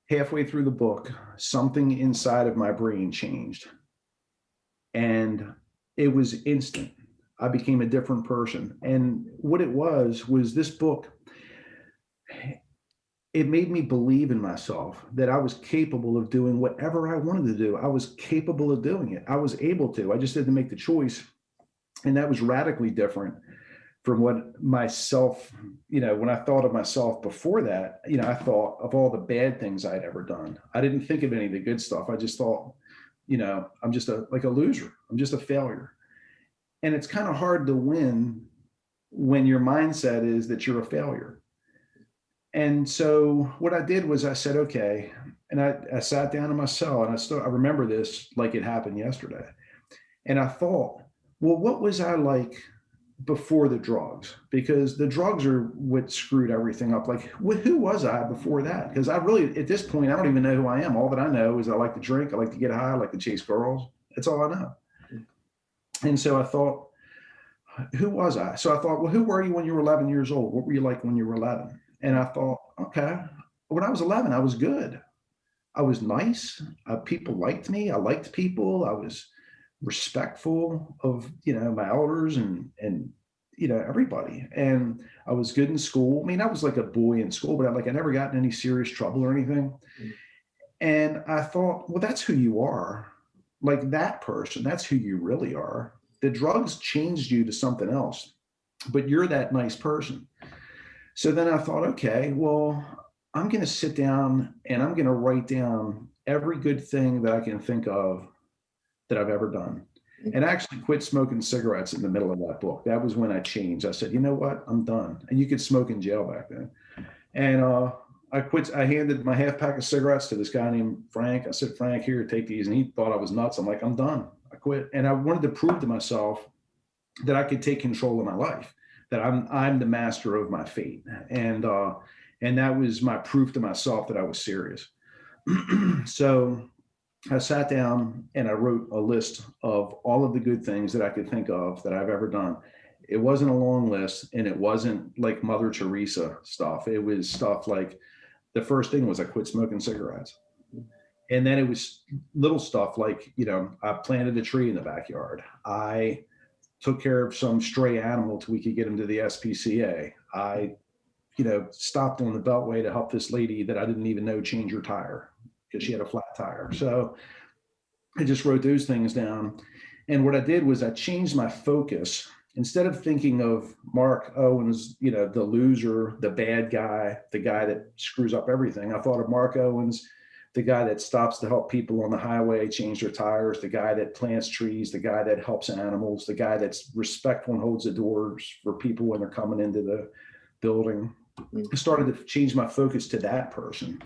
halfway through the book, something inside of my brain changed. And it was instant. I became a different person. And what it was this book, it made me believe in myself that I was capable of doing whatever I wanted to do. I was capable of doing it. I was able to. I just had to make the choice. And that was radically different from what myself, when I thought of myself before that, I thought of all the bad things I'd ever done. I didn't think of any of the good stuff. I just thought, I'm just like a loser. I'm just a failure. And it's kind of hard to win when your mindset is that you're a failure. And so what I did was I said, okay. And I sat down in my cell, and I remember this like it happened yesterday. And I thought, well, what was I like before the drugs? Because the drugs are what screwed everything up. Like, who was I before that? Because I really, at this point, I don't even know who I am. All that I know is I like to drink, I like to get high, I like to chase girls. That's all I know. And so I thought, who was I? So I thought, well, who were you when you were 11 years old? What were you like when you were 11? And I thought, okay, when I was 11, I was good. I was nice. People liked me. I liked people. I was respectful of, my elders and everybody. And I was good in school. I mean, I was like a boy in school, but I never got in any serious trouble or anything. And I thought, well, that's who you are. Like that person, that's who you really are. The drugs changed you to something else, but you're that nice person. So then I thought, okay, well, I'm going to sit down and I'm going to write down every good thing that I can think of that I've ever done. And I actually quit smoking cigarettes in the middle of that book. That was when I changed. I said, you know what? I'm done. And you could smoke in jail back then. And I quit. I handed my half pack of cigarettes to this guy named Frank. I said, Frank, here, take these. And he thought I was nuts. I'm like, I'm done. I quit. And I wanted to prove to myself that I could take control of my life, that I'm the master of my fate. And that was my proof to myself that I was serious. So I sat down and I wrote a list of all of the good things that I could think of that I've ever done. It wasn't a long list, and it wasn't like Mother Teresa stuff. It was stuff like, the first thing was I quit smoking cigarettes. And then it was little stuff like, I planted a tree in the backyard. I took care of some stray animal till we could get him to the SPCA. I, stopped on the Beltway to help this lady that I didn't even know change her tire because she had a flat tire. So I just wrote those things down. And what I did was I changed my focus. Instead of thinking of Mark Owens, the loser, the bad guy, the guy that screws up everything, I thought of Mark Owens, the guy that stops to help people on the highway change their tires, the guy that plants trees, the guy that helps animals, the guy that's respectful and holds the doors for people when they're coming into the building. I started to change my focus to that person.